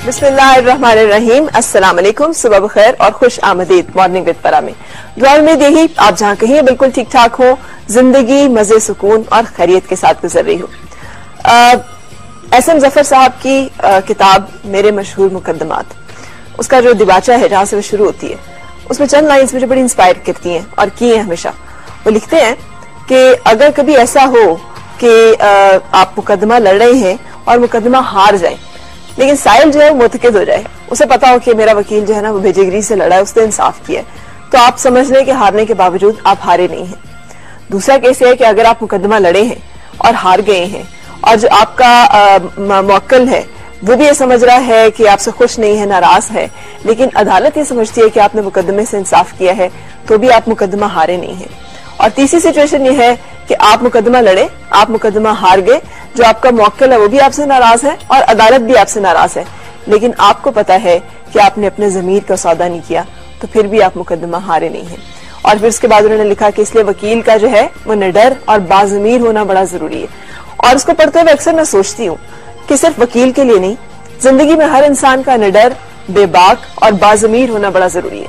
بسم اللہ الرحمن الرحیم. السلام علیکم, صبح بخیر اور خوش آمدید مارننگ ود پرا میں. دعا میں یہی آپ جہاں کہیں بالکل ٹھیک ٹھاک ہو, زندگی مزے سکون اور خیریت کے ساتھ گزر رہی ہو. ایس ایم ظفر صاحب کی کتاب میرے مشہور مقدمات, اس کا جو دباچہ ہے جہاں سے وہ شروع ہوتی ہے, اس میں چند لائنز مجھے بڑی انسپائر کرتی ہیں اور کی ہیں ہمیشہ. وہ لکھتے ہیں کہ اگر کبھی ایسا ہو کہ آپ مقدمہ لڑ رہے ہیں اور مقدمہ ہار جائیں, لیکن سائل جو ہے وہ متقد ہو جائے, اسے پتا ہو کہ میرا وکیل جو ہے نا وہ بے جگری سے لڑا ہے, اس نے انصاف کیا ہے, تو آپ سمجھ لیں کہ ہارنے کے باوجود آپ ہارے نہیں ہیں. دوسرا کیس ہے کہ اگر آپ مقدمہ لڑے ہیں اور ہار گئے ہیں اور جو آپ کا موکل ہے وہ بھی یہ سمجھ رہا ہے کہ آپ سے خوش نہیں ہے, ناراض ہے, لیکن عدالت یہ سمجھتی ہے کہ آپ نے مقدمے سے انصاف کیا ہے, تو بھی آپ مقدمہ ہارے نہیں ہیں. اور تیسری سچویشن یہ ہے کہ آپ مقدمہ لڑے, آپ مقدمہ ہار گئے, جو آپ کا موکل ہے وہ بھی آپ سے ناراض ہے اور عدالت بھی آپ سے ناراض ہے, لیکن آپ کو پتا ہے کہ آپ نے اپنے ضمیر کا سودا نہیں کیا, تو پھر بھی آپ مقدمہ ہارے نہیں ہیں. اور پھر اس کے بعد انہوں نے لکھا کہ اس لیے وکیل کا جو ہے وہ نڈر اور باضمیر ہونا بڑا ضروری ہے. اور اس کو پڑھتے ہوئے اکثر میں سوچتی ہوں کہ صرف وکیل کے لیے نہیں, زندگی میں ہر انسان کا نڈر, بے باک اور باضمیر ہونا بڑا ضروری ہے.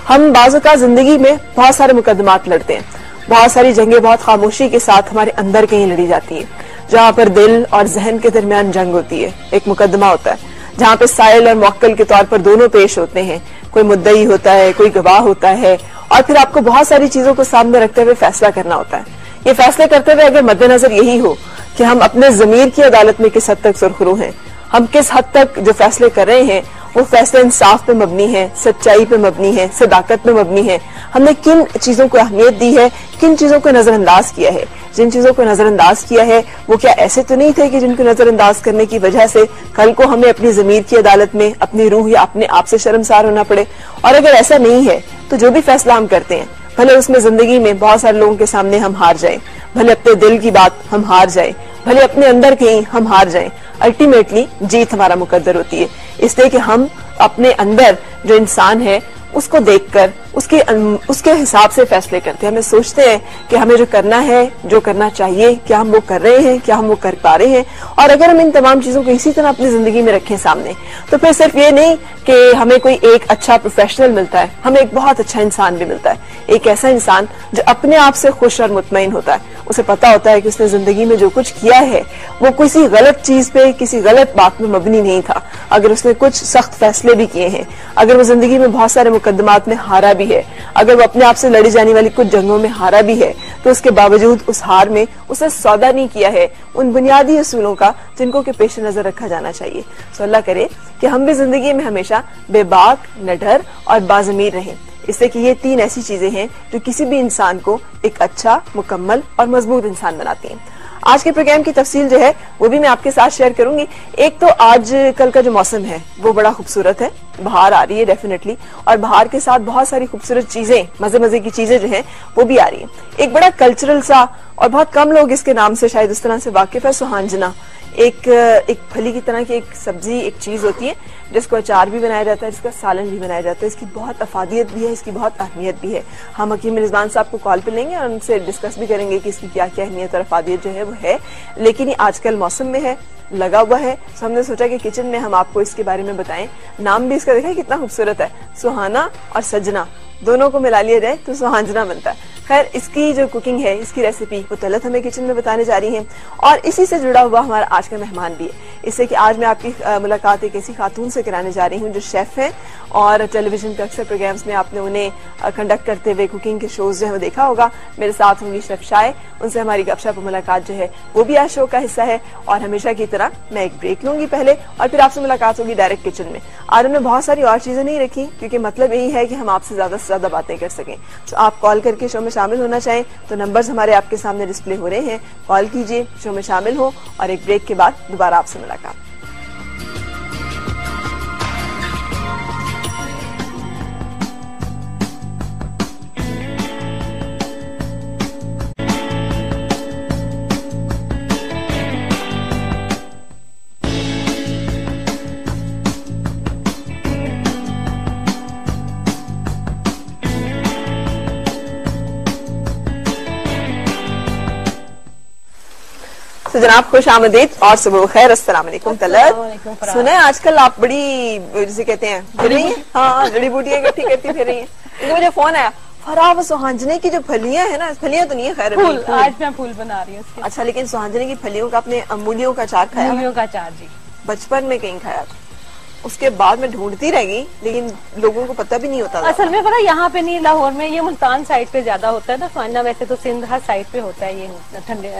ہم بعض اوقات زندگی میں بہت سارے مقدمات لڑتے ہیں, بہت ساری جنگیں بہت خاموشی کے ساتھ ہمارے اندر کہیں لڑی جاتی ہیں, جہاں پر دل اور ذہن کے درمیان جنگ ہوتی ہے, ایک مقدمہ ہوتا ہے جہاں پہ سائل اور موکل کے طور پر دونوں پیش ہوتے ہیں, کوئی مدعی ہوتا ہے, کوئی گواہ ہوتا ہے, اور پھر آپ کو بہت ساری چیزوں کو سامنے رکھتے ہوئے فیصلہ کرنا ہوتا ہے. یہ فیصلے کرتے ہوئے اگر مد نظر یہی ہو کہ ہم اپنے ضمیر کی عدالت میں کس حد تک سرخرو ہیں, ہم کس حد تک جو فیصلے کر رہے ہیں وہ فیصلے انصاف پہ مبنی ہیں, سچائی پہ مبنی ہیں, صداقت پہ مبنی ہیں, ہم نے کن چیزوں کو اہمیت دی ہے, کن چیزوں کو نظر انداز کیا ہے. جن چیزوں کو نظر انداز کیا ہے وہ کیا ایسے تو نہیں تھے کہ جن کو نظر انداز کرنے کی وجہ سے کل کو ہمیں اپنی ضمیر کی عدالت میں اپنی روح یا اپنے آپ سے شرمسار ہونا پڑے. اور اگر ایسا نہیں ہے تو جو بھی فیصلہ ہم کرتے ہیں, بھلے اس میں زندگی میں بہت سارے لوگوں کے سامنے ہم ہار جائیں, بھلے اپنے دل کی بات ہم ہار جائیں, بھلے اپنے اندر کہیں ہم ہار جائیں, الٹیمیٹلی جیت ہمارا مقدر ہوتی ہے. اس لیے کہ ہم اپنے اندر جو انسان ہے اس کو دیکھ کر اس کے حساب سے فیصلے کرتے ہیں. ہمیں سوچتے ہیں کہ ہمیں جو کرنا ہے, جو کرنا چاہیے, کیا ہم وہ کر رہے ہیں, کیا ہم وہ کر پا رہے ہیں. اور اگر ہم ان تمام چیزوں کو اسی طرح اپنی زندگی میں رکھیں سامنے, تو پھر صرف یہ نہیں کہ ہمیں کوئی ایک اچھا پروفیشنل ملتا ہے, ہمیں ایک بہت اچھا انسان بھی ملتا ہے, ایک ایسا انسان جو اپنے آپ سے خوش اور مطمئن ہوتا ہے. اسے پتا ہوتا ہے کہ اس نے زندگی میں جو کچھ کیا ہے وہ کسی غلط چیز پہ, کسی غلط بات میں مبنی نہیں تھا. اگر اس نے کچھ سخت فیصلے بھی کیے ہیں, اگر وہ زندگی میں بہت سارے مقدمات میں ہارا بھی ہے, اگر وہ اپنے آپ سے لڑی جانے والی کچھ جنگوں میں ہارا بھی ہے, تو اس کے باوجود اس ہار میں اسے سودا نہیں کیا ہے ان بنیادی اصولوں کا جن کو کہ پیش نظر رکھا جانا چاہیے. سو اللہ کرے کہ ہم بھی زندگی میں ہمیشہ بے باک, نڈر اور باضمیر رہیں, اس سے کہ یہ تین ایسی چیزیں ہیں جو کسی بھی انسان کو ایک اچھا, مکمل اور مضبوط انسان بناتی ہیں. آج کے پروگرام کی تفصیل جو ہے وہ بھی میں آپ کے ساتھ شیئر کروں گی. ایک تو آج کل کا جو موسم ہے وہ بڑا خوبصورت ہے, بہار آ رہی ہے ڈیفینیٹلی, اور بہار کے ساتھ بہت ساری خوبصورت چیزیں, مزے کی چیزیں جو ہیں وہ بھی آ رہی ہیں. ایک بڑا کلچرل سا, اور بہت کم لوگ اس کے نام سے شاید اس طرح سے واقف ہے, سوہانجنا. ایک پھلی کی طرح کی ایک سبزی, ایک چیز ہوتی ہے جس کو اچار بھی بنایا جاتا ہے, جس کا سالن بھی بنایا جاتا ہے. اس کی بہت افادیت بھی ہے, اس کی بہت اہمیت بھی ہے. ہم حکیم رضوان صاحب کو کال پہ لیں گے اور ان سے ڈسکس بھی کریں گے کہ اس کی کیا کیا اہمیت اور افادیت جو ہے وہ ہے. لیکن یہ آج کل موسم میں ہے, لگا ہوا ہے, تو ہم نے سوچا کہ کچن میں ہم آپ کو اس کے بارے میں بتائیں. نام بھی اس کا دیکھیں کتنا خوبصورت ہے, سوہانا اور سجنا دونوں کو ملا لیا جائے تو سوہانجنا بنتا ہے. خیر, اس کی جو کوکنگ ہے, اس کی ریسیپی وہ طلعت ہمیں کچن میں بتانے جا رہی ہیں, اور اسی سے جڑا ہوا ہمارا آج کا مہمان بھی ہے. اس سے کہ آج میں آپ کی ملاقات ایک ایسی خاتون سے کرانے جا رہی ہوں جو شیف ہیں, اور ٹیلی ویژن کے اکثر پروگرامز میں آپ نے انہیں کنڈکٹ کرتے ہوئے کوکنگ کے شوز جو ہے وہ دیکھا ہوگا. میرے ساتھ ہوں گی شیف شائع, ان سے ہماری گپ شپ ملاقات جو ہے وہ بھی آج شو کا حصہ ہے. اور ہمیشہ کی طرح میں ایک بریک لوں گی پہلے, اور پھر آپ سے ملاقات ہوگی ڈائریکٹ کچن میں. آج ہم نے بہت ساری اور چیزیں نہیں رکھی کیونکہ مطلب یہی ہے کہ ہم آپ سے زیادہ باتیں کر سکیں. تو آپ کال کر کے شو میں شامل ہونا چاہیں تو نمبرز ہمارے آپ کے سامنے ڈسپلے ہو رہے ہیں, کال کیجئے, شو میں شامل ہو, اور ایک بریک کے بعد دوبارہ آپ سے ملاقات. تو جناب خوش آمدید اور صبح خیر. السلام علیکم طلعت. سنا ہے آج کل آپ بڑی جسے کہتے ہیں پھر رہی ہیں, ہاں جڑی بوٹیاں اکٹھی کرتی پھر رہی ہیں. کیونکہ مجھے فون آیا فرا وہ سوہانجنے کی جو پھلیاں ہیں نا, پھلیاں تو نہیں ہے خیر, آج میں پھول بنا رہی ہوں. اچھا, لیکن سوہانجنے کی پھلیوں کا اپنے مولیوں کا اچار کھایا؟ مولیوں کا اچار جی بچپن میں کہیں کھایا تھا, اس کے بعد میں ڈھونڈتی رہ گئی لیکن لوگوں کو پتہ بھی نہیں ہوتا. اصل میں پتا یہاں پہ نہیں, لاہور میں, یہ ملتان سائڈ پہ زیادہ ہوتا ہے نا سوہانجنا. ویسے تو سندھ ہر سائڈ پہ ہوتا ہے یہ ٹھنڈے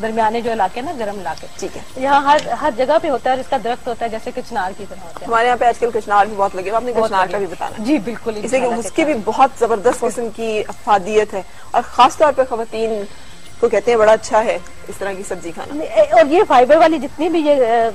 درمیانے جو علاقے نا گرم علاقے, ٹھیک ہے, یہاں ہر جگہ پہ ہوتا ہے. اور اس کا درخت ہوتا ہے جیسے کہ چنار کی طرح ہوتا ہے. ہمارے یہاں پہ آج کل کچنار بھی بہت لگے, آپ نے کچنار کا بھی بتانا. جی بالکل, اس لیے اس کی بھی بہت زبردست قسم کی افادیت ہے, اور خاص طور پہ خواتین کو کہتے ہیں بڑا اچھا ہے اس طرح کی سبزی کھانا. اور یہ فائبر والی جتنی بھی یہ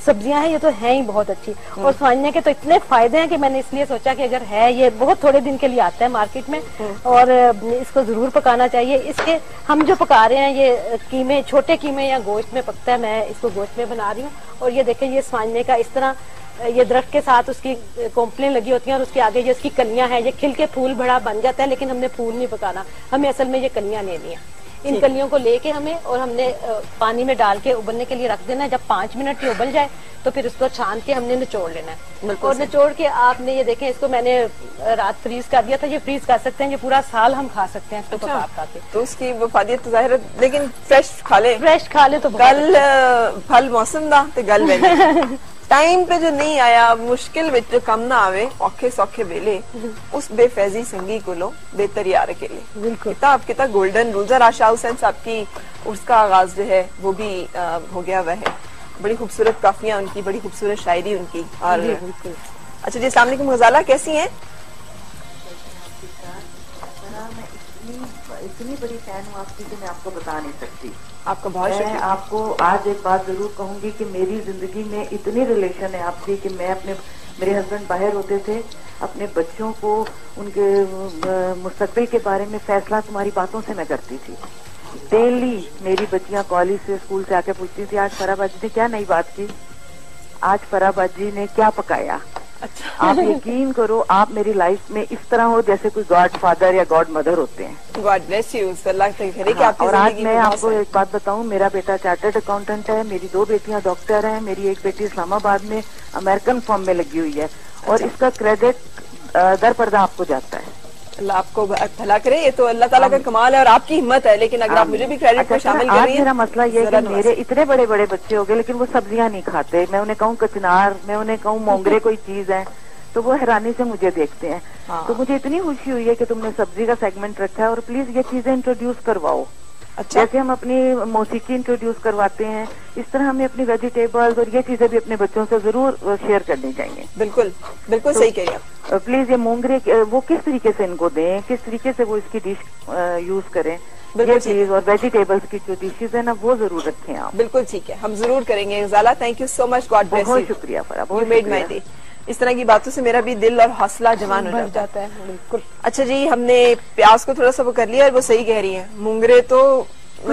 سبزیاں ہیں یہ تو ہیں ہی بہت اچھی. اور سوہانجنے کے تو اتنے فائدے ہیں کہ میں نے اس لیے سوچا کہ اگر ہے, یہ بہت تھوڑے دن کے لیے آتا ہے مارکیٹ میں, اور اس کو ضرور پکانا چاہیے. اس کے ہم جو پکا رہے ہیں یہ قیمے, چھوٹے قیمے یا گوشت میں پکتا ہے. میں اس کو گوشت میں بنا رہی ہوں. اور یہ دیکھیں یہ سوہانجنے کا اس طرح یہ درخت کے ساتھ اس کی کونپلیں لگی ہوتی ہیں, اور اس کے آگے یہ اس کی کلیاں ہیں, یہ کھل کے پھول بڑا بن جاتا ہے. لیکن ہم نے پھول نہیں پکانا, ہمیں اصل میں یہ کلیاں لینی ہیں. ان کلیوں کو لے کے ہمیں, اور ہم نے پانی میں ڈال کے ابلنے کے لیے رکھ دینا ہے. جب 5 منٹ کی ابل جائے تو پھر اس کو چھان کے ہم نے نچوڑ لینا ہے. اور نچوڑ کے آپ نے یہ دیکھیں, اس کو میں نے رات فریز کر دیا تھا. یہ فریز کر سکتے ہیں, یہ پورا سال ہم کھا سکتے ہیں اس کو پکا کے. تو اس کی وفادیت ظاہر ہے, لیکن فریش کھا لے, فریش کھا لے تو گل پھل موسم دا تے گل ویلے ٹائم پہ جو نہیں آیا, مشکل وچ جو کم نہ آوے, اوکھے سوکھے ویلے اس بے فیضی سنگی کو لو بہتر یار کے لیے. بالکل, آپ کتا گولڈن رولز, اور آشا حسین صاحب کی اس کا آغاز جو ہے وہ بھی ہو گیا ہوا ہے. بڑی خوبصورت کافیاں ان کی, بڑی خوبصورت شاعری ان کی. اور اچھا جی, السلام علیکم غزالہ, کیسی ہیں؟ اتنی بڑی فین ہوں آپ کی کہ میں آپ کو بتا نہیں سکتی. آپ کا بہت شکریہ. آپ کو آج ایک بات ضرور کہوں گی کہ میری زندگی میں اتنی ریلیشن ہے آپ کی کہ میں میرے ہسبینڈ باہر ہوتے تھے, اپنے بچوں کو ان کے مستقبل کے بارے میں فیصلہ تمہاری باتوں سے میں کرتی تھی. ڈیلی میری بچیاں کالج سے اسکول سے آ کے پوچھتی تھی آج فرح باجی نے کیا نئی بات کی, آج فرح باجی نے کیا پکایا. آپ یقین کرو آپ میری لائف میں اس طرح ہو جیسے کوئی گاڈ فادر یا گاڈ مدر ہوتے ہیں. God bless you. اور آج میں آپ کو ایک بات بتاؤں, میرا بیٹا چارٹرڈ اکاؤنٹنٹ ہے, میری 2 بیٹیاں ڈاکٹر ہیں, میری ایک بیٹی اسلام آباد میں امریکن فارم میں لگی ہوئی ہے. اور اس کا کریڈٹ در پردہ آپ کو جاتا ہے. اللہ آپ کو بھلا کرے, یہ تو اللہ تعالیٰ کا کمال ہے اور آپ کی ہمت ہے. لیکن اگر آپ مجھے بھی کریڈٹ میں شامل کر رہی ہیں. میرا مسئلہ یہ کہ میرے اتنے بڑے بڑے بچے ہو گئے لیکن وہ سبزیاں نہیں کھاتے. میں انہیں کہوں کچنار, میں انہیں کہوں مونگرے کوئی چیز ہے تو وہ حیرانی سے مجھے دیکھتے ہیں. تو مجھے اتنی خوشی ہوئی ہے کہ تم نے سبزی کا سیگمنٹ رکھا ہے, اور پلیز یہ چیزیں انٹروڈیوس کرواؤ. جیسے ہم اپنی موسیقی انٹروڈیوس کرواتے ہیں اس طرح ہمیں اپنی ویجیٹیبلز اور یہ چیزیں بھی اپنے بچوں سے ضرور شیئر کرنی چاہیے. بالکل بالکل صحیح کہہ رہی ہیں. پلیز یہ مونگرے وہ کس طریقے سے ان کو دیں, کس طریقے سے وہ اس کی ڈش یوز کریں, یہ چیز اور ویجیٹیبلز کی جو ڈشز ہیں نا وہ ضرور رکھیں آپ. بالکل ٹھیک ہے, ہم ضرور کریں گے. Ghazala thank you so much, God bless you. بہت شکریہ فرح, بہت شکریہ. اس طرح کی باتوں سے میرا بھی دل اور حوصلہ جوان ہو جاتا ہے. بالکل. اچھا جی, ہم نے پیاز کو تھوڑا سا وہ کر لیا, اور وہ صحیح کہہ رہی ہیں, مونگرے تو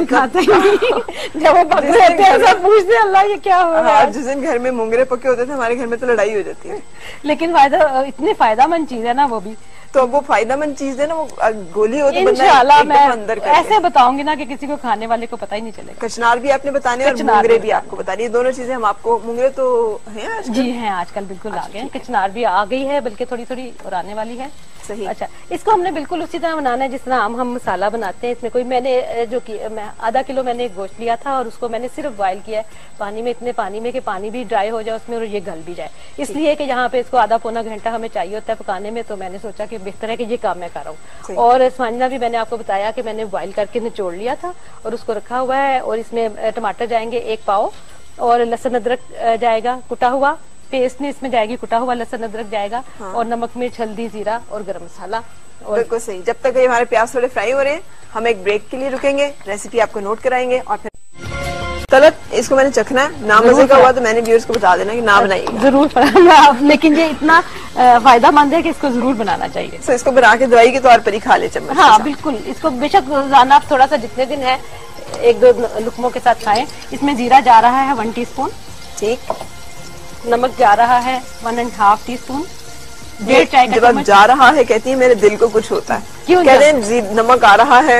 کھاتے جب وہ پکتے ہیں پوچھتے اللہ یہ کیا ہو رہا ہے. جس دن گھر میں مونگرے پکے ہوتے تھے ہمارے گھر میں تو لڑائی ہو جاتی ہے. لیکن اتنی فائدہ مند چیز ہے نا وہ بھی, تو وہ فائدہ مند چیز ہے نا, وہ گولی ہو تو انشاءاللہ میں ایسے بتاؤں گی نا کہ کسی کو کھانے والے کو پتہ ہی نہیں چلے گا. کچنار بھی آپ نے بتانے اور مونگرے بھی آپ کو بتانی, دونوں چیزیں ہم آپ کو. مونگرے تو ہیں جی ہیں آج کل بالکل آ گئے ہیں, کچنار بھی آ گئی ہے بلکہ تھوڑی تھوڑی اور آنے والی ہے. صحیح. اچھا, اس کو ہم نے بالکل اسی طرح بنانا ہے جس طرح ہم مسالہ بناتے ہیں. اس میں کوئی میں نے جو آدھا کلو میں نے گوشت لیا تھا, اور اس کو میں نے صرف بوائل کیا ہے پانی میں, اتنے پانی میں کہ پانی بھی ڈرائی ہو جائے اس میں اور یہ گل بھی جائے. اس لیے کہ یہاں پہ اس کو آدھا پونا گھنٹہ ہمیں چاہیے ہوتا ہے پکانے میں, تو میں نے سوچا کہ بہتر ہے کہ یہ کام میں کر رہا ہوں. اور سوہانجنا بھی میں نے آپ کو بتایا کہ میں نے بوائل کر کے نچوڑ لیا تھا اور اس کو رکھا ہوا ہے. اور اس میں ٹماٹر جائیں گے 1 پاؤ, اور لہسن ادرک جائے گا کٹا ہوا, پیسٹ نہیں اس میں جائے گی, کٹا ہوا لہسن ادرک جائے گا, اور نمک مرچ ہلدی زیرہ اور گرم مسالہ. بالکل صحیح. جب تک ہمارے پیاز تھوڑے فرائی ہو رہے ہیں ہم ایک بریک کے لیے رکیں گے, ریسیپی آپ کو نوٹ کرائیں گے. اور پھر طلعت اس کو میں نے چکھنا ہے, نام مزے کا ہوا تو میں نے ویورز کو بتا دینا کہ نہ بنائیے ضرور. لیکن یہ اتنا فائدہ مند ہے کہ اس کو ضرور بنانا چاہیے. اس کو بنا کے دوائی کے طور پر ہی کھا لے چمچ. ہاں بالکل, اس کو بے شک روزانہ آپ تھوڑا سا جتنے دن ہے 1-2 لقموں کے ساتھ کھائیں. اس میں زیرہ جا رہا ہے 1 ٹی اسپون, ٹھیک, نمک جا رہا ہے 1.5 ٹی اسپون, 1.5 چائے کا چمچ. جا رہا ہے کہتی ہے میرے دل کو کچھ ہوتا ہے, کیوں کہتے ہیں نمک آ رہا ہے,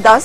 10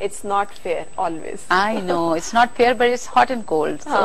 it's not fair always. I know it's not fair but it's hot and cold. So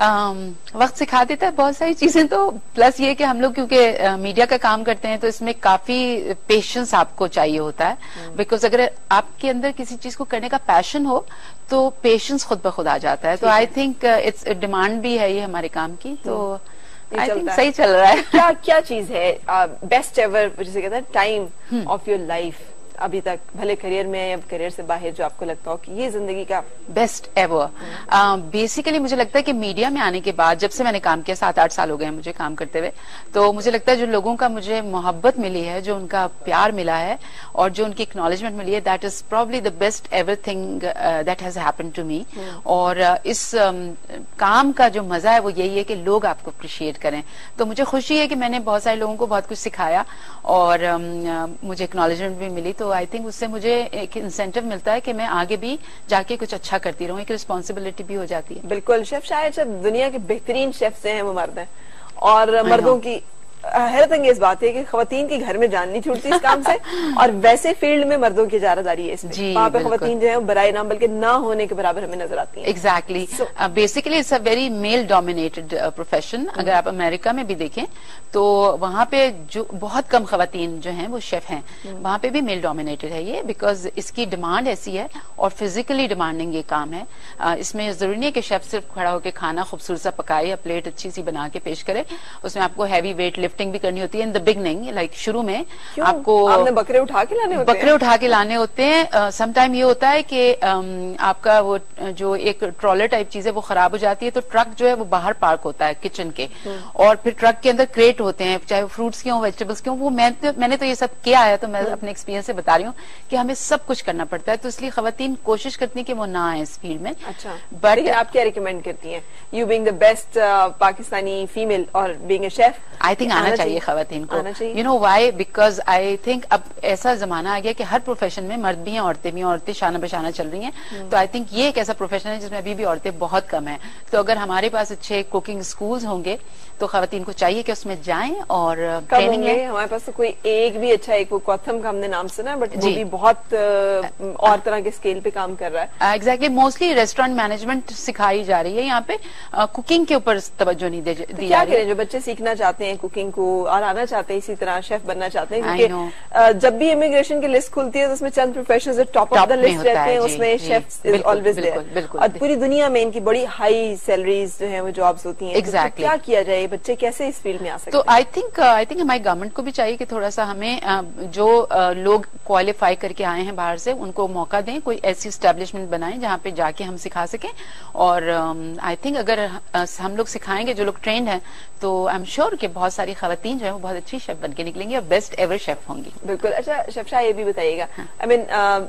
وقت سکھا دیتا ہے بہت ساری چیزیں. تو پلس یہ کہ ہم لوگ کیونکہ میڈیا کا کام کرتے ہیں تو اس میں کافی پیشنس آپ کو چاہیے ہوتا ہے, بیکاز اگر آپ کے اندر کسی چیز کو کرنے کا پیشن ہو تو پیشنس خود بخود آ جاتا ہے. تو آئی تھنک اٹس ڈیمانڈ بھی ہے یہ ہمارے کام کی, تو آئی تھنک صحیح چل رہا ہے. کیا چیز ہے بیسٹ ایور جسے کہتے ہیں ٹائم آف یور لائف ابھی تک, بھلے کریئر میں یا کریئر سے باہر, جو آپ کو لگتا ہو کہ یہ زندگی کا بیسٹ ایور؟ بیسیکلی مجھے لگتا ہے کہ میڈیا میں آنے کے بعد, جب سے میں نے کام کیا 7-8 سال ہو گئے ہیں مجھے کام کرتے ہوئے, تو مجھے لگتا ہے جو لوگوں کا مجھے محبت ملی ہے, جو ان کا پیار ملا ہے اور جو ان کی اکنالجمنٹ ملی ہے, that is probably the best ever thing that has happen to me. اور اس کام کا جو مزہ ہے وہ یہی ہے کہ لوگ آپ کو اپریشیٹ کریں. تو مجھے خوشی ہے کہ میں نے بہت سارے لوگوں کو بہت کچھ سکھایا اور مجھے اکنالجمنٹ بھی ملی. تو آئی تھنک اس سے مجھے ایک انسینٹو ملتا ہے کہ میں آگے بھی جا کے کچھ اچھا کرتی رہوں, ایک رسپانسبلٹی بھی ہو جاتی ہے. بالکل. شیف شاید جب دنیا کے بہترین شیفز ہیں وہ مرد ہیں, اور مردوں کی حیرت انگیز بات ہے کہ خواتین کے گھر میں جان نہیں چھوٹتی اس کام سے, اور ویسے فیلڈ میں مردوں کی اجارہ داری ہے اس میں. وہاں پہ خواتین جو ہے برائے نام بلکہ نہ ہونے کے برابر ہمیں نظر آتی ہیں. Exactly. Basically it's a very male dominated profession. اگر آپ امریکہ میں بھی دیکھیں تو وہاں پہ جو بہت کم خواتین جو ہیں وہ شیف ہیں, وہاں پہ بھی میل ڈومینیٹڈ ہے یہ, بیکاز اس کی ڈیمانڈ ایسی ہے اور فزیکلی ڈیمانڈنگ یہ کام ہے. اس میں ضروری نہیں ہے کہ شیف صرف کھڑا ہو کے کھانا خوبصورت سا پکائے یا پلیٹ اچھی سی بنا کے پیش کرے. اس میں آپ کو ہیوی ویٹ لفٹنگ بھی کرنی ہوتی ہے ان دا بگننگ, لائک شروع میں آپ کو بکرے اٹھا کے لانے ہوتے ہیں. سم ٹائم یہ ہوتا ہے کہ آپ کا وہ جو ایک ٹرالر ٹائپ چیز ہے وہ خراب ہو جاتی ہے, تو ٹرک جو ہے وہ باہر پارک ہوتا ہے کچن کے, اور پھر ٹرک کے اندر کریٹ ہوتے ہیں, چاہے وہ فروٹس کے ہوں ویجیٹیبلس کے ہوں. وہ میں نے تو یہ سب کیا ہے, تو میں اپنے ایکسپیرینس سے بتا رہی ہوں کہ ہمیں سب کچھ کرنا پڑتا ہے. تو اس لیے خواتین کوشش کرتی ہیں کہ وہ نہ آئیں اس فیلڈ میں. اچھا, بٹ آپ کیا ریکمینڈ کرتی ہیں, you being the best Pakistani female اور being a chef? I think آنا چاہیے خواتین کو. You know why, because I think اب ایسا زمانہ آ گیا کہ ہر پروفیشن میں مرد بھی ہیں عورتیں بھی ہیں, عورتیں شانہ بشانہ چل رہی ہیں. تو آئی تھنک یہ ایک ایسا پروفیشن ہے جس میں ابھی بھی عورتیں بہت کم ہیں. تو اگر ہمارے پاس اچھے کوکنگ اسکولز ہوں گے تو خواتین کو چاہیے کہ اس میں جائیں اور ٹریننگ لیں. ہمارے پاس تو کوئی ایک بھی اچھا, ایک وہ کوتھم کا ہم نے نام سنا, بٹ وہ بھی بہت اور طرح کے اسکیل پہ کام کر رہا ہے. ایگزیکٹلی. موسٹلی ریسٹورینٹ مینجمنٹ سکھائی جا رہی ہے یہاں پہ, کوکنگ کے اوپر توجہ نہیں دی جا رہی ہے. کیا کریں جو بچے سیکھنا چاہتے ہیں کوکنگ کو اور آنا چاہتے ہیں, اسی طرح شیف بننا چاہتے ہیں, کیونکہ جب بھی امیگریشن کی لسٹ کھلتی ہے تو اس میں چند professions top of the list رہتے ہیں, اس میں شیف از آلویز دیئر, اور پوری دنیا میں ان کی بڑی ہائی سیلریز جو ہیں وہ جابز ہوتی ہیں. کیا کیا جائے, بچے کیسے اس فیلڈ میں آ سکتے ہیں؟ تو آئی تھنک ہماری گورنمنٹ کو بھی چاہیے کہ تھوڑا سا ہمیں جو لوگ کوالیفائی کر کے آئے ہیں باہر سے ان کو موقع دیں, کوئی ایسی اسٹیبلشمنٹ بنائیں جہاں پہ جا کے ہم سکھا سکیں. اور آئی تھنک اگر ہم لوگ سکھائیں گے جو لوگ ٹرینڈ ہیں تو آئی ایم شیور کہ بہت ساری خواتین جو ہیں وہ بہت اچھی شیف بن کے نکلیں گی اور بیسٹ ایور شیف ہوں گی. بالکل. اچھا شیف شاہ, یہ بھی بتائیے گا, آئی مین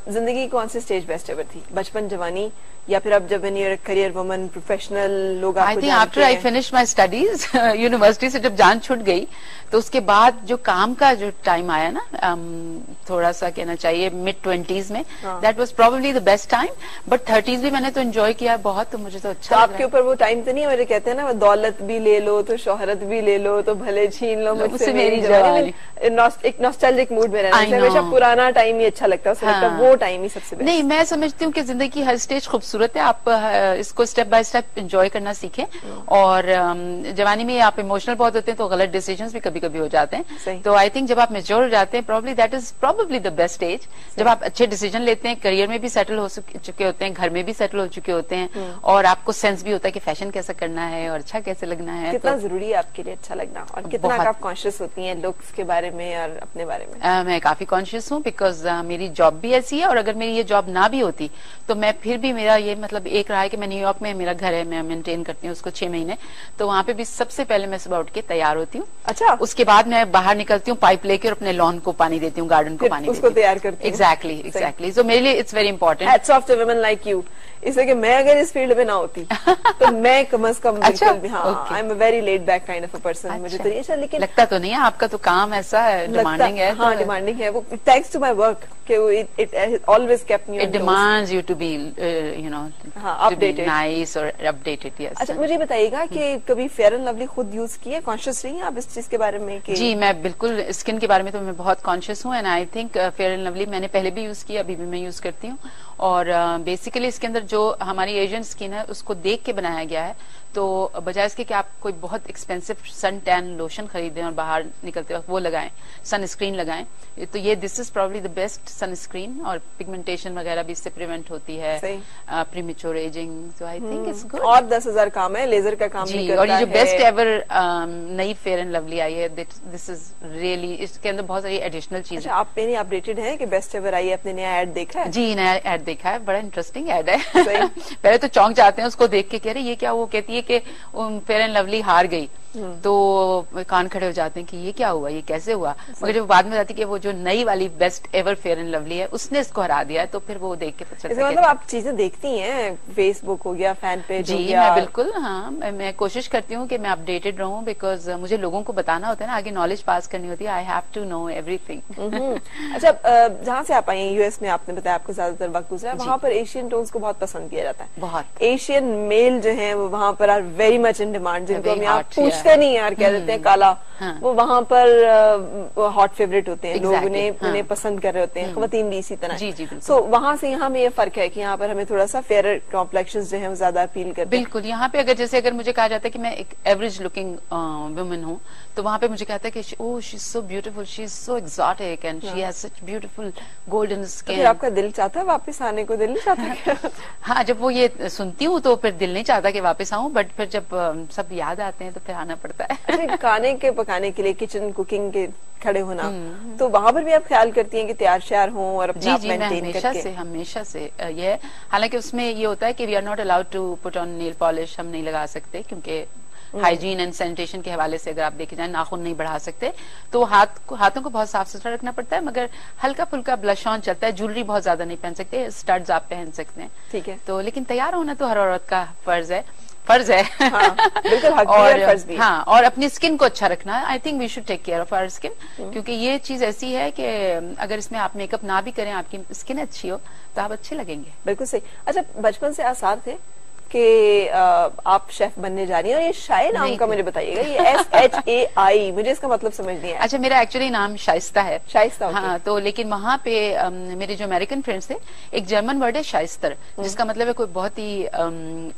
زندگی کون سی اسٹیج بیسٹ ایور تھی, بچپن, جوانی, یا پھر اب جب کریئر وومن پروفیشنل لوگ آپ کو جانتے ہیں؟ After I finish my studies university سے جب جان چھٹ گئی تو اس کے بعد جو کام کا جو ٹائم آیا نا, تھوڑا سا کہنا چاہیے mid 20s میں, that was probably the best time. But 30s بھی میں نے تو انجوائے کیا بہت, تو مجھے تو اچھا. آپ کے اوپر وہ ٹائم تو نہیں ہے, کہتے ہیں نا دولت بھی لے لو تو شہرت بھی لے لو تو بھلے چھین لو مجھ سے میری جوانی, ایک ناسٹیلجک موڈ میں رہنا, ہمیشہ پرانا ٹائم ہی اچھا لگتا ہے, وہ ٹائم ہی سب سے بیسٹ. نہیں, میں سمجھتی ہوں کہ زندگی کی ہر اسٹیج خوبصورت ہے, آپ اس کو اسٹیپ بائی اسٹیپ انجوائے کرنا سیکھیں. اور جوانی میں آپ ایموشنل بہت ہوتے ہیں تو غلط ڈیسیجنز بھی کبھی کبھی ہو جاتے ہیں. تو آئی تھنک جب آپ میچور ہو جاتے ہیں probably that is probably the best age, جب آپ اچھے ڈیسیجن لیتے ہیں, کریئر میں بھی سیٹل ہو چکے ہوتے ہیں, گھر میں بھی سیٹل ہو چکے ہوتے ہیں, اور آپ کو سینس بھی ہوتا ہے کہ فیشن کیسا کرنا ہے اور اچھا کیسے لگنا ہے. کتنا ضروری ہے آپ کے لیے اچھا لگنا, اور کتنا آپ کانشیس ہوتی ہیں لکس کے بارے میں اور اپنے بارے میں؟ میں کافی کانشیس ہوں, بیکاز میری جاب بھی ایسی ہے, اور اگر میری یہ جاب نہ بھی ہوتی تو میں پھر بھی, میرا یہ مطلب ایک رہا ہے کہ میں نیو یارک میں میرا گھر ہے, میں مینٹین کرتی ہوں اس کو 6 مہینے, تو وہاں پہ بھی سب سے پہلے میں صبح اٹھ کے تیار ہوتی ہوں. اچھا. اس کے بعد میں باہر نکلتی ہوں, پائپ لے کے اور اپنے لان کو پانی دیتی ہوں, گارڈن کو پانی دیتی ہوں, تیار کرتی ہوں. ایگزیکٹلی. سو میرے لیے it's very important. Hats off to women like you, اس لیے کہ میں اگر اس فیلڈ میں نہ ہوتی تو میں کم از کم بالکل بھی, ہاں, I am a very lead back kind of a person. مجھے تو اچھا, لیکن لگتا تو نہیں ہے آپ کا تو کام ایسا ہے, ڈیمانڈنگ ہے. ہاں, ڈیمانڈنگ ہے, وہ تھینکس ٹو مائی ورک کہ it always kept me, it demands you to be you know updated, nice اور اپڈیٹڈ. یس. اچھا, مجھے بتائیے گا کہ کبھی فیئر اینڈ لولی خود یوز کی ہے, کانشیس رہی ہیں آپ اس چیز کے بارے میں؟ جی, میں بالکل اسکن کے بارے میں تو میں بہت کانشیس ہوں, and I think Fair and Lovely میں نے پہلے بھی یوز کیا, ابھی بھی میں یوز کرتی ہوں. اور بیسیکلی اس کے اندر جو ہماری ایشین اسکن ہے اس کو دیکھ کے بنایا گیا ہے. تو بجائے اس کے کہ آپ کوئی بہت ایکسپینسو سن ٹین لوشن خریدیں اور باہر نکلتے وقت وہ لگائیں, سن اسکرین لگائیں, تو یہ this is probably the best sun screen, اور پگمنٹیشن وغیرہ بھی اس سے پریونٹ ہوتی ہے, پریمیچور ایجنگ. تو آئی تھنک اٹس گڈ. اور 10,000 کام ہے, لیزر کا کام بھی کرتا ہے. اور یہ جو بیسٹ ایور نئی فیئر اینڈ لولی آئی ہے, دس از ریئلی, اس کے اندر بہت ساری ایڈیشنل چیزیں. آپ پہ نہیں اپڈیٹڈ ہے کہ بیسٹ ایور آئی ہے, اپنے نیا ایڈ دیکھا ہے؟ جی نیا ایڈ دیکھا ہے, بڑا انٹرسٹنگ ایڈ ہے. پہلے تو چونک جاتے ہیں اس کو دیکھ کے, کہہ رہے یہ کیا, وہ کہتی ہے کہ فیئر اینڈ لولی ہار گئی, تو کان کھڑے ہو جاتے ہیں کہ یہ کیا ہوا, یہ کیسے ہوا, مگر جب بعد میں جاتی کہ وہ جو نئی والی best ever Fair and Lovely ہے اس نے اس کو ہرا دیا ہے, تو پھر وہ دیکھ کے پتا چلتا ہے. مطلب آپ چیزیں دیکھتی ہیں, فیس بک ہو گیا, فین پیج. جی میں بالکل, ہاں میں کوشش کرتی ہوں کہ میں اپڈیٹڈ رہوں, بیکاز مجھے لوگوں کو بتانا ہوتا ہے نا, آگے نالج پاس کرنی ہوتی ہے. I have to know everything. اچھا, جہاں سے آپ آئی ہیں, US میں آپ نے بتایا آپ کو زیادہ تر وقت گزرا ہے, وہاں پر ایشین ٹونس کو بہت پسند کیا جاتا ہے. بہت ایشین میل جو ہیں وہ وہاں پر are very much in demand, جن کو ہم یہاں پوچھتے نہیں یار, کہہ دیتے ہیں کالا, وہ وہاں پر ہاٹ فیوریٹ ہوتے ہیں, لوگ انہیں پسند کر رہے ہوتے ہیں, خواتین بھی اسی طرح. سو وہاں سے یہاں میں یہ فرق ہے کہ یہاں پر ہمیں تھوڑا سا فیئر کمپلیکشن جو ہے وہ زیادہ اپیل کرتے ہیں. بالکل, یہاں پہ اگر مجھے کہا جاتا ہے کہ میں ایک ایوریج لکنگ وومن ہوں, تو وہاں پہ مجھے کہتا ہے کہ oh she is so beautiful, she is so exotic, and she has such beautiful golden skin. پھر آپ کا دل چاہتا ہے واپس آنے کو, دل نہیں چاہتا؟ ہاں, جب وہ یہ سنتی ہوں تو پھر دل نہیں چاہتا کہ واپس آؤں, بٹ پھر جب سب یاد آتے ہیں تو پھر آنا پڑتا ہے. اچھا, کھانے کے پکانے کے لیے کچن کوکنگ کے کھڑے ہونا, تو وہاں پر بھی آپ خیال کرتی ہیں کہ تیار شیار ہوں اور اپنا مینٹین کر کے؟ ہمیشہ سے یہ ہے, حالانکہ اس میں یہ ہوتا ہے کہ we are not allowed to put on nail polish, ہم نہیں لگا سکتے, کیونکہ ہائیجین اینڈ سینیٹیشن کے حوالے سے اگر آپ دیکھے جائیں ناخن نہیں بڑھا سکتے, تو ہاتھوں کو بہت صاف ستھرا رکھنا پڑتا ہے, مگر ہلکا پھلکا بلش آن چلتا ہے, جولری بہت زیادہ نہیں پہن سکتے, اسٹڈز آپ پہن سکتے ہیں. ٹھیک ہے, تو لیکن تیار ہونا تو ہر عورت کا فرض ہے. اور اپنی اسکن کو اچھا رکھنا ہے. I think we should take care of our skin, کیونکہ یہ چیز ایسی ہے کہ اگر اس میں آپ میک اپ نہ بھی کریں, آپ کی اسکن اچھی ہو تو آپ اچھے لگیں گے. بالکل صحیح. اچھا, بچپن سے آثار تھے کہ آپ شیف بننے جا رہی ہیں, اور یہ شائع نام کا مجھے بتائیے گا, یہ SHAI, مجھے اس کا مطلب سمجھ نہیں ہے. اچھا, میرا ایکچولی نام شائستہ ہے. شائستہ, ہاں, تو لیکن وہاں پہ میرے جو امریکن فرینڈس تھے, ایک جرمن ورڈ ہے شائستر, جس کا مطلب ہے کوئی بہت ہی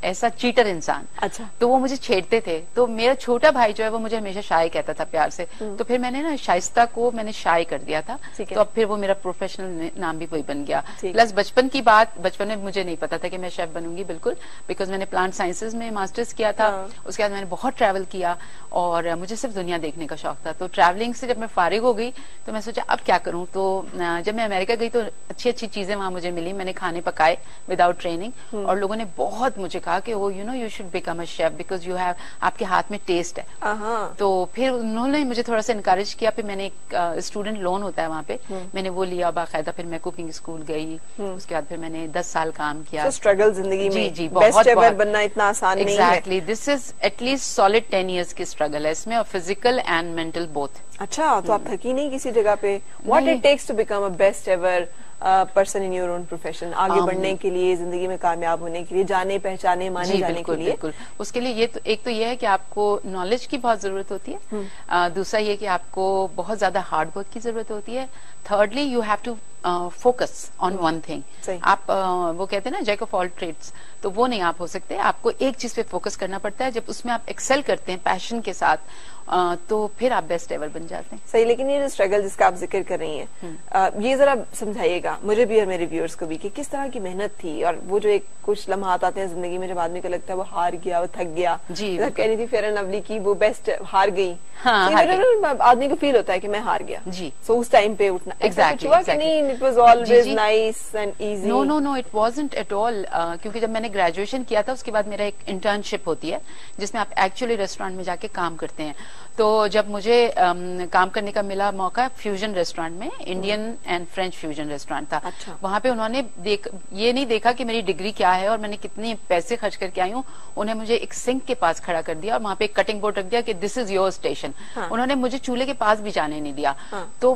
ایسا چیٹر انسان. اچھا, تو وہ مجھے چھیڑتے تھے, تو میرا چھوٹا بھائی جو ہے وہ مجھے ہمیشہ شائع کہتا تھا پیار سے, تو پھر میں نے نا شائستہ کو میں نے شائع کر دیا تھا, تو اب پھر وہ میرا پروفیشنل نام بھی وہی بن گیا. پلس بچپن کی بات, بچپن میں مجھے نہیں پتا تھا کہ میں شیف بنوں گی, بالکل, بیکاز میں نے پلانٹ سائنس میں ماسٹرز کیا تھا. اس کے بعد میں نے بہت ٹریول کیا, اور مجھے صرف دنیا دیکھنے کا شوق تھا. تو ٹریولنگ سے جب میں فارغ ہو گئی تو میں سوچا اب کیا کروں. تو جب میں امریکہ گئی تو اچھی اچھی چیزیں وہاں مجھے ملی, میں نے کھانے پکائے وداؤٹ ٹریننگ, اور لوگوں نے بہت مجھے کہا کہ وہ you should become a chef because you have, آپ کے ہاتھ میں ٹیسٹ ہے. تو پھر انہوں نے مجھے تھوڑا سا انکریج کیا. پھر میں نے ایک اسٹوڈنٹ لون ہوتا ہے وہاں پہ, میں نے وہ لیا باقاعدہ. پھر میں کوکنگ اسکول گئی, اس کے بعد پھر میں نے 10 سال کام کیا. اسٹرگل زندگی میں, جی بہت بننا اتنا آسان نہیں ہے. Exactly, this is at least solid 10 years کی اسٹرگل ہے اس میں, اور فزیکل اینڈ مینٹل بوتھ. اچھا, تو آپ تھکی نہیں کسی جگہ پہ؟ What it takes to become a best ever person in your own profession, آگے بڑھنے کے لیے, زندگی میں کامیاب ہونے کے لیے, جانے پہچانے مانے جانے کے لیے؟ بالکل, اس کے لیے ایک تو یہ ہے کہ آپ کو نالج کی بہت ضرورت ہوتی ہے, دوسرا یہ کہ آپ کو بہت زیادہ ہارڈ ورک کی ضرورت ہوتی ہے, thirdly you have to focus on one thing. آپ وہ کہتے ہیں نا جیک آف آل ٹریڈس, تو وہ نہیں آپ ہو سکتے, آپ کو ایک چیز پہ فوکس کرنا پڑتا ہے. جب اس میں آپ ایکسل کرتے ہیں پیشن کے ساتھ, تو پھر آپ بیسٹ ایور بن جاتے ہیں. صحیح, لیکن یہ جو اسٹرگل جس کا آپ ذکر کر رہی ہیں, یہ ذرا سمجھائیے گا مجھے بھی اور میرے ویورز کو بھی, کہ کس طرح کی محنت تھی, اور وہ جو ایک کچھ لمحات آتے ہیں زندگی میں جب آدمی کو لگتا ہے وہ ہار گیا, وہ تھک گیا. جی, کہنی تھی فیئر اینڈ لولی کی وہ بیسٹ ہار گئی, آدمی کو فیل ہوتا ہے کہ میں ہار گیا. جی, سو اس ٹائم پہ اٹھنا. نو اٹ وازنٹ ایٹ آل, کیونکہ جب میں نے گریجویشن کیا تھا اس کے بعد میرا ایک انٹرنشپ ہوتی ہے جس میں آپ ایکچولی ریسٹورینٹ میں جا کے کام کرتے ہیں. تو جب مجھے کام کرنے کا ملا موقع فیوژن ریسٹورینٹ میں, Indian and French fusion restaurant تھا. وہاں پہ انہوں نے یہ نہیں دیکھا کہ میری ڈگری کیا ہے اور میں نے کتنے پیسے خرچ کر کے آئی ہوں. انہیں مجھے ایک سنک کے پاس کھڑا کر دیا اور وہاں پہ ایک کٹنگ بورڈ رکھ دیا کہ دس از یور اسٹیشن. انہوں نے مجھے چولہے کے پاس بھی جانے نہیں دیا. تو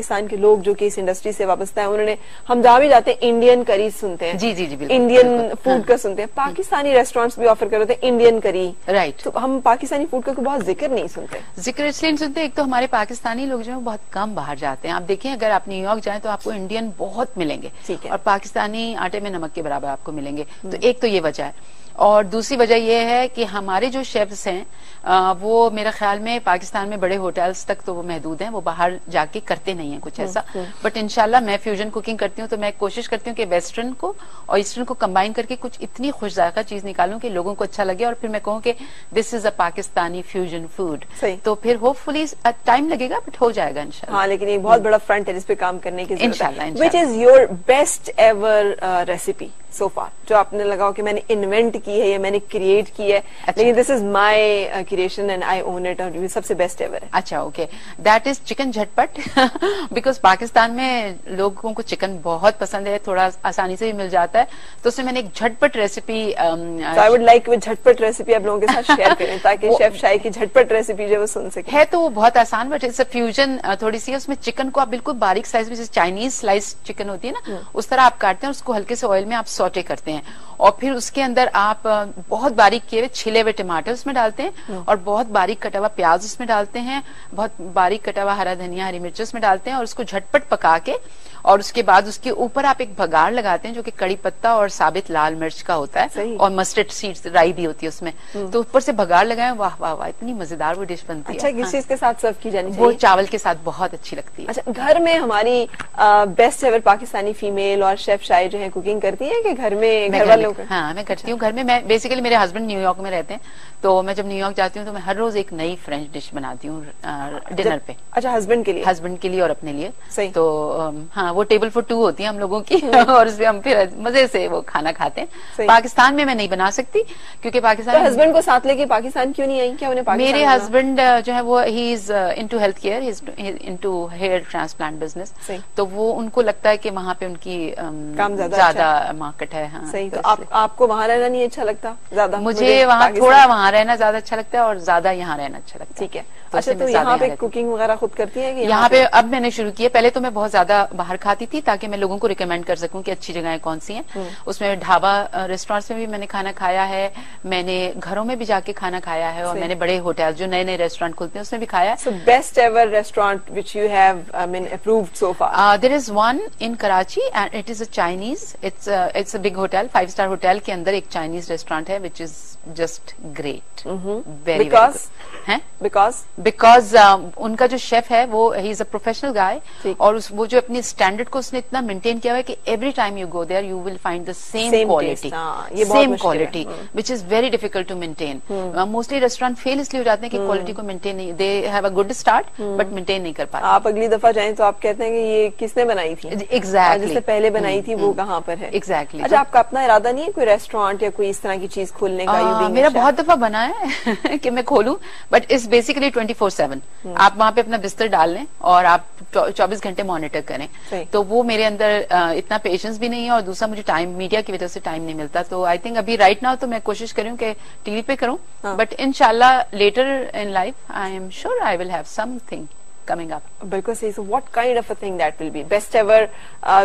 پاکستان کے لوگ جو کہ اس انڈسٹری سے وابستہ ہیں, انہوں نے, ہم جہاں بھی جاتے ہیں انڈین کری سنتے ہیں, جی جی جی بالکل, انڈین فوڈ کا سنتے ہیں, پاکستانی ریسٹورینٹس بھی آفر کر رہے ہیں انڈین کری, رائٹ. تو ہم پاکستانی فوڈ کا بہت ذکر نہیں سنتے. ذکر اس لیے نہیں سنتے, ایک تو ہمارے پاکستانی لوگ جو ہیں بہت کم باہر جاتے ہیں. آپ دیکھیں اگر آپ نیو یارک جائیں تو آپ کو انڈین بہت ملیں گے, اور پاکستانی آٹے میں نمک کے برابر آپ کو ملیں گے. تو ایک تو یہ وجہ ہے, اور دوسری وجہ یہ ہے کہ ہمارے جو شیفز ہیں وہ میرا خیال میں پاکستان میں بڑے ہوٹلز تک تو وہ محدود ہیں, وہ باہر جا کے کرتے نہیں ہیں کچھ ایسا. بٹ انشاءاللہ میں فیوژن کوکنگ کرتی ہوں تو میں کوشش کرتی ہوں کہ ویسٹرن کو اور ایسٹرن کو کمبائن کر کے کچھ اتنی خوش ذائقہ چیز نکالوں کہ لوگوں کو اچھا لگے, اور پھر میں کہوں کہ دس از اے پاکستانی فیوژن فوڈ. تو پھر ہوپ فلی ٹائم لگے گا بٹ ہو جائے گا انشاءاللہ. ہاں, لیکن ایک بہت بڑا فرنٹ ہے جس پہ کام کرنے کی ضرورت ہے. انشاءاللہ. Which is your best ever recipe so far, جو آپ نے لگاؤ کہ میں نے انوینٹ کی ہے یا میں نے کریٹ کی ہے, لیکن this is my creation and I own it, اور سب سے بیسٹ ایور ہے. اچھا, اوکے, دیٹ از چکن جھٹ پٹ, بیکاز پاکستان میں لوگوں کو چکن بہت پسند ہے, تھوڑا آسانی سے بھی مل جاتا ہے, تو اس میں میں نے ایک جھٹ پٹ ریسیپی, آئی وڈ لائک جھٹ پٹ ریسیپی آپ لوگوں کے ساتھ شیئر کریں تاکہ شیف شاہی کی جھٹ پٹ ریسیپی جو وہ سن سکیں. ہے تو وہ بہت آسان, بٹ اٹس اے فیوژن تھوڑی سی. اس میں چکن کو آپ بالکل باریک سائز میں, جیسے چائنیز سلائس چکن ہوتی ہے نا, اس طرح آپ کاٹتے ہیں, اس کو ہلکے سے آئل میں آپ سوٹے کرتے ہیں, اور پھر اس کے اندر آپ بہت باریک کیے ہوئے چھلے ہوئے ٹماٹر اس میں ڈالتے ہیں, اور بہت باریک کٹا ہوا پیاز اس میں ڈالتے ہیں, بہت باریک کٹا ہوا ہرا دھنیا, ہری مرچ اس میں ڈالتے ہیں, اور اس کو جھٹ پٹ پکا کے, اور اس کے بعد اس کے اوپر آپ ایک بھگاڑ لگاتے ہیں جو کہ کڑی پتہ اور ثابت لال مرچ کا ہوتا ہے, اور مسٹرڈ سیڈز, رائی بھی ہوتی ہے اس میں, تو اوپر سے بھگاڑ لگائیں, واہ واہ واہ, اتنی مزیدار وہ ڈش بنتی ہے. اچھا, کس چیز کے ساتھ سرو کی جانی چاہیے؟ وہ چاول کے ساتھ بہت اچھی لگتی ہے. اچھا, گھر میں ہماری بیسٹ ایور پاکستانی فیمیل اور شیف شاہی جو ہے کوکنگ کرتی ہیں کہ گھر میں گھر والوں کو؟ ہاں, میں کرتی ہوں گھر میں. میں بیسیکلی میرے ہسبینڈ نیو یارک میں رہتے ہیں, تو میں جب نیو یارک جاتی ہوں تو میں ہر روز ایک نئی فرینچ ڈش بناتی ہوں ڈنر پہ. اچھا, ہسبینڈ کے لیے؟ ہسبینڈ کے لیے اور اپنے لیے. تو ہاں, وہ ٹیبل فار 2 ہوتی ہے ہم لوگوں کی, اور اس پہ ہم پھر مزے سے وہ کھانا کھاتے ہیں. پاکستان میں نہیں بنا سکتی کیونکہ پاکستان. ہسبینڈ کو ساتھ لے کے پاکستان کیوں نہیں آئی؟ کیا انہیں پاکستان؟ میرے ہسبینڈ جو ہے وہ he is into health care, he is into hair transplant business, تو وہ ان کو لگتا ہے کہ وہاں پہ ان کی زیادہ مارکیٹ ہے. ہاں, صحیح. تو آپ کو وہاں رہنا نہیں اچھا لگتا زیادہ؟ مجھے وہاں تھوڑا وہاں رہنا زیادہ اچھا لگتا ہے, اور زیادہ یہاں رہنا اچھا لگتا ہے. ٹھیک ہے. اچھا, تو یہاں پہ کوکنگ وغیرہ خود کرتی ہے کہ یہاں پہ اب میں نے شروع کی ہے. پہلے تو میں بہت زیادہ باہر کھاتی تھی تاکہ میں لوگوں کو ریکمینڈ کر سکوں کہ اچھی جگہیں کون سی ہیں. اس میں ڈھابا ریسٹورینٹس میں بھی میں نے کھانا کھایا ہے, میں نے گھروں میں بھی جا کے کھانا کھایا ہے, اور میں نے بڑے ہوٹل جو نئے نئے ریسٹورینٹ کھلتے ہیں اس میں بھی کھایا ہے. Best ever restaurant which you have approved so far? There is one in Karachi and it is a Chinese, it's a big hotel, 5 star hotel کے اندر ایک چائنیز ریسٹورینٹ ہے which is just great, very because ان کا جو chef ہے وہ he is a professional گائے, اور وہ جو اپنی اسٹینڈرڈ کو اس نے اتنا مینٹین کیا ہوا ہے کہ every time you go there you will find the same quality which is very difficult to maintain. Mostly restaurant fail اس لیے ہو جاتے ہیں کہ کوالٹی کو مینٹین نہیں, they have a good start but maintain نہیں کر پاتے. آپ اگلی دفعہ جائیں تو آپ کہتے ہیں کہ یہ کس نے بنائی تھی, ایگزیکٹلی جس سے پہلے بنائی تھی وہ کہاں پر ہے. ایگزیکٹلی. اچھا, آپ کا اپنا ارادہ نہیں ہے کوئی ریسٹورینٹ یا کوئی اس طرح کی چیز کھولنے کا؟ میرا بہت دفعہ بنا ہے کہ میں کھولوں, بٹ اٹس بیسیکلی 24/7. آپ وہاں پہ اپنا بستر ڈال لیں اور آپ 24 گھنٹے مانیٹر کریں, تو وہ میرے اندر اتنا پیشنس بھی نہیں ہے, اور دوسرا مجھے ٹائم, میڈیا کی وجہ سے ٹائم نہیں ملتا. تو آئی تھنک ابھی رائٹ ناؤ تو میں کوشش کروں کہ ٹی وی پہ کروں, بٹ انشاءاللہ later in life I am sure I will have something coming up. بالکل صحیح. So what kind of a thing that will be? Best ever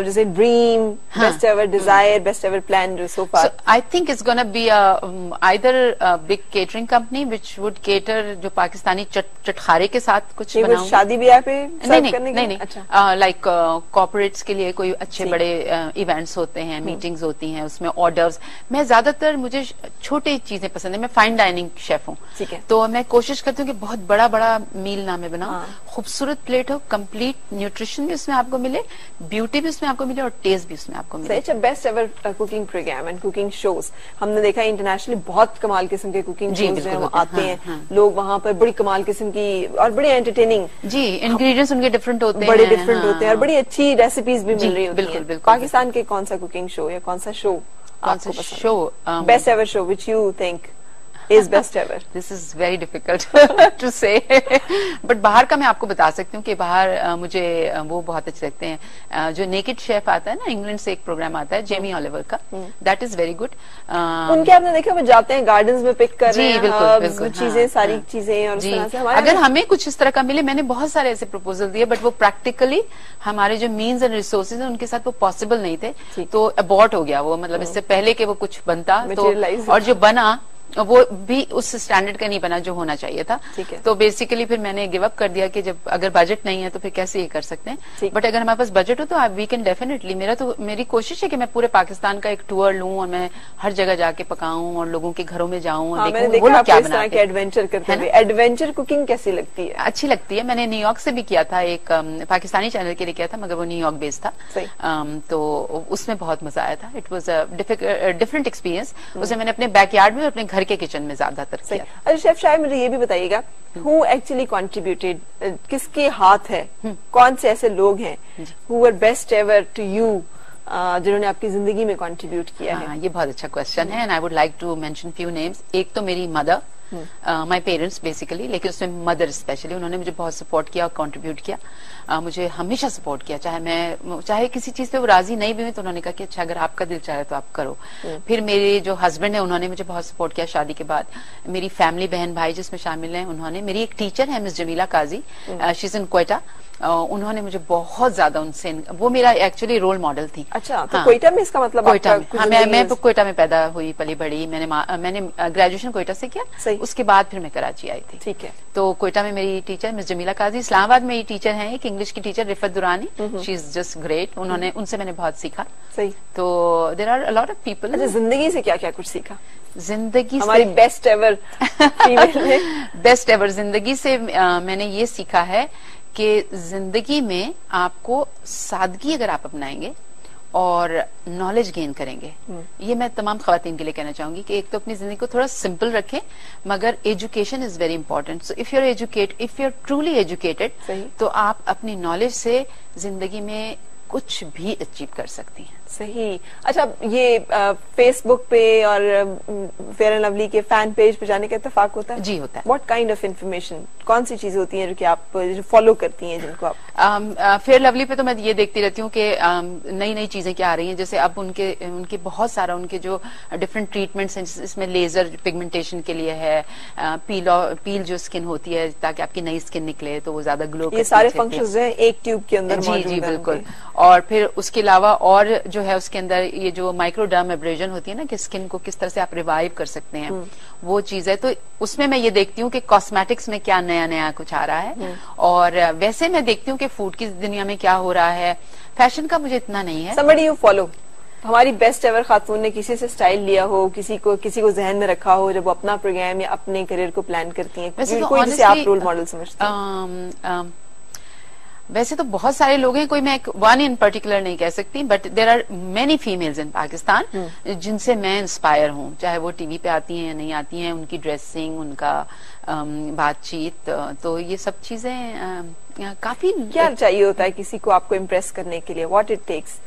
just a dream, best ever desire, best ever plan so far? So I think it's going to be either a big catering company which would cater جو پاکستانی چٹخارے کے ساتھ کچھ بناؤں. شادی بیاہ پہ سرو کرنے کے؟ نہیں, لائک کارپوریٹس کے لیے کوئی اچھے بڑے ایونٹس ہوتے ہیں, میٹنگز ہوتی ہیں, اس میں آرڈرز. میں زیادہ تر مجھے چھوٹی چیزیں پسند ہیں, میں فائن ڈائننگ شیف ہوں, تو میں کوشش کرتی ہوں کہ بہت بڑا بڑا میل نہ میں بناؤں, خوبصورت پلیٹ ہو, کمپلیٹ نیوٹریشن بھی اس میں آپ کو ملے, بیوٹی بھی اس میں آپ کو ملے, اور ٹیسٹ بھی اس میں آپ کو ملے. Best ever cooking program and cooking shows ہم نے دیکھا انٹرنیشنلی بہت کمال قسم کے کوکنگ شوز آتے ہیں, لوگ وہاں پر بڑی کمال قسم کی اور بڑی انٹرٹیننگ, جی انگریڈینٹس ان کے ڈفرنٹ ہوتے ہیں, بڑے ڈفرنٹ ہوتے ہیں, اور بڑی اچھی ریسیپیز بھی مل رہی ہوتی ہیں. پاکستان کے کون سا کوکنگ شو یا کون سا show best ever show which you think is best ever? This is very difficult to say. But باہر کا میں آپ کو بتا سکتی ہوں کہ باہر مجھے وہ بہت اچھے لگتے ہیں. جو نیکڈ شیف آتا ہے نا, انگلینڈ سے ایک پروگرام آتا ہے جیمی آلیور کا, دیٹ از ویری گڈ. ان کے آپ نے دیکھا وہ جاتے ہیں گارڈنز میں پک کر رہے ہیں چیزیں, ساری چیزیں, اور اگر ہمیں کچھ اس طرح کا ملے, میں نے بہت سارے ایسے پروپوزل دیے, بٹ وہ پریکٹیکلی ہمارے جو مینز اینڈ ریسورسز ہیں ان کے ساتھ وہ پاسبل نہیں تھے, تو ابورٹ ہو گیا وہ, مطلب اس سے پہلے کہ وہ کچھ بنتا, اور جو بنا وہ بھی اس اسٹینڈرڈ کا نہیں بنا جو ہونا چاہیے تھا. تو بیسیکلی پھر میں نے گیو اپ کر دیا کہ جب اگر بجٹ نہیں ہے تو پھر کیسے یہ کر سکتے ہیں, بٹ اگر ہمارے پاس بجٹ ہو تو وی کین ڈیفینیٹلی. میری کوشش ہے کہ میں پورے پاکستان کا ایک ٹور لوں اور میں ہر جگہ جا کے پکاؤں اور لوگوں کے گھروں میں جاؤں اور دیکھوں وہ لوگ کیا بناتے ہیں. ایڈونچر کرتے ہیں. ایڈونچر کوکنگ کیسی لگتی ہے؟ اچھی لگتی ہے. میں نے نیو یارک سے بھی کیا تھا, ایک پاکستانی چینل کے لیے کیا تھا, مگر وہ نیو یارک بیس تھا, تو اس میں بہت مزہ آیا تھا. It was a different experience. اسے میں نے اپنے بیک یارڈ میں اور اپنے گھر کے کچن میں زیادہ تر کیا. اچھا شیف صاحب, مجھے یہ بھی بتائیے گا, who actually contributed, کس کے ہاتھ ہے, کون سے ایسے لوگ ہیں who were best ever to you, جنہوں نے آپ کی زندگی میں کنٹریبیوٹ کیا ہے؟ یہ بہت اچھا کوشچن ہے, and I would like to mention few names. ایک تو میری مدر, مائی پیرنٹس بیسیکلی, لیکن اس میں مدر اسپیشلی, انہوں نے مجھے بہت سپورٹ کیا اور کنٹریبیوٹ کیا, مجھے ہمیشہ سپورٹ کیا, چاہے کسی چیز پہ وہ راضی نہیں بھی ہوئی تو انہوں نے کہا کہ اچھا اگر آپ کا دل چاہے تو آپ کرو. پھر میرے جو ہسبینڈ ہیں انہوں نے مجھے بہت سپورٹ کیا شادی کے بعد. میری فیملی, بہن بھائی جس میں شامل ہیں, انہوں نے. میری ایک ٹیچر ہے مس جمیلہ قاضی, شی از ان کوئٹہ, انہوں نے مجھے بہت زیادہ ان سے, وہ میرا ایکچولی رول ماڈل تھی. اچھا, تو کوئٹہ میں اس کا مطلب کوئٹہ میں کوئٹہ میں پیدا ہوئی پلی بڑی. میں نے گریجویشن کوئٹہ سے کیا, اس کے بعد پھر میں کراچی آئی تھی. ٹھیک ہے. تو کوئٹہ میں میری ٹیچر مس جمیلہ قاضی. اسلام آباد میں ٹیچر ہیں ایک انگلش کی teacher Riffat Durrani, she is just great. ان سے میں نے بہت سیکھا. صحیح. تو there are lot of people. اچھا, زندگی سے کیا کیا کچھ سیکھا؟ زندگی ہماری بیسٹ ایور بیسٹ ایور زندگی سے میں نے یہ سیکھا ہے کہ زندگی میں آپ کو سادگی اگر آپ اپنائیں گے اور نالج گین کریں گے, یہ میں تمام خواتین کے لیے کہنا چاہوں گی کہ ایک تو اپنی زندگی کو تھوڑا سمپل رکھیں, مگر education is very important. So if you are truly educated تو آپ اپنی نالج سے زندگی میں کچھ بھی اچیو کر سکتی ہیں. صحیح. اچھا, یہ فیس بک پہ اور فیئر اینڈ لولی کے فین پیج پہ جانے کا اتفاق ہوتا ہے؟ جی ہوتا ہے. واٹ کائنڈ آف انفارمیشن, کون سی چیزیں ہوتی ہیں جو کہ آپ فالو کرتی ہیں, جن کو آپ؟ فیئر لولی پہ تو میں یہ دیکھتی رہتی ہوں کہ نئی نئی چیزیں کیا آ رہی ہیں. جیسے اب ان کے بہت سارا ان کے جو ڈفرنٹ ٹریٹمنٹس ہیں, اس میں لیزر پگمنٹیشن کے لیے ہے, پیل جو اسکن ہوتی ہے تاکہ آپ کی نئی اسکن نکلے تو وہ زیادہ گلو. یہ سارے فنکشنز ہیں ایک ٹیوب کے اندر موجود ہیں. جی بالکل. اور پھر اس کے علاوہ اور جو ہے اس کے اندر یہ جو مائکرو ڈرم ایبریجن ہوتی ہے نا, کہ اسکن کو کس طرح سے آپ ریوائیو کر سکتے ہیں, وہ چیز ہے. تو اس میں یہ دیکھتی ہوں کہ کاسمیٹکس میں کیا نیا نیا کچھ آ رہا ہے, اور ویسے میں دیکھتی ہوں کہ فوڈ کی دنیا میں کیا ہو رہا ہے. فیشن کا مجھے اتنا نہیں ہے. somebody you follow, ہماری بیسٹ ایور خاتون نے کسی سے سٹائل لیا ہو, کسی کو ذہن میں رکھا ہو جب وہ اپنا پروگرام یا اپنے کریئر کو پلان کرتی ہیں, کوئی جسے آپ رول ماڈل سمجھتے ہیں؟ ویسے تو بہت سارے لوگ ہیں, کوئی میں ون ان پرٹیکولر نہیں کہہ سکتی, but there are many females in Pakistan جن سے میں انسپائر ہوں, چاہے وہ ٹی وی پہ آتی ہیں یا نہیں آتی ہیں. ان کی ڈریسنگ, ان کا بات چیت, تو یہ سب چیزیں کافی. کیا چاہیے ہوتا ہے کسی کو آپ کو امپریس کرنے کے لیے, واٹ اٹ ٹیکس,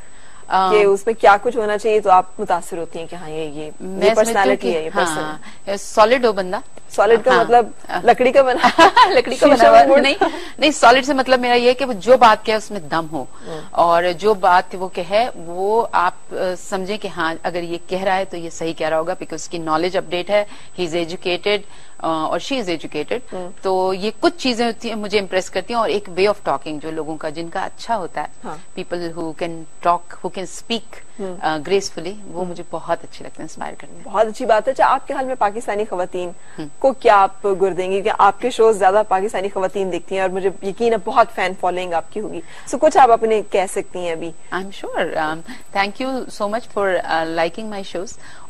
کہ اس میں کیا کچھ ہونا چاہیے تو آپ متاثر ہوتی ہیں کہ ہاں یہ پرسنالٹی ہے, یہ پرسن سالڈ ہو بندہ. سالڈ کا مطلب لکڑی کا بنا, لکڑی کا بنا ہوا نہیں. سالڈ سے مطلب میرا یہ کہ وہ جو بات کہے اس میں دم ہو, اور جو بات وہ کہے وہ آپ سمجھیں کہ ہاں اگر یہ کہہ رہا ہے تو یہ صحیح کہہ رہا ہوگا, بیکاز اس کی نالج اپڈیٹ ہے, ہی از ایجوکیٹڈ اور شی از ایجوکیٹڈ. تو یہ کچھ چیزیں ہوتی ہیں مجھے امپریس کرتی ہیں, اور ایک وے آف ٹاکنگ جو لوگوں کا, جن کا اچھا ہوتا ہے, people who can talk, who can speak gracefully, وہ مجھے بہت اچھے لگتے ہیں, انسپائر کرتے ہیں. بہت اچھی بات ہے. اچھا, آپ کے حال میں پاکستانی خواتین کو کیا آپ گر دیں گی, کہ آپ کے شوز زیادہ پاکستانی خواتین دیکھتی ہیں اور مجھے یقین ہے بہت فین فالوئنگ آپ کی ہوگی, سو کچھ آپ اپنے کہہ سکتی ہیں ابھی؟ I am sure. Thank you so much for liking my shows.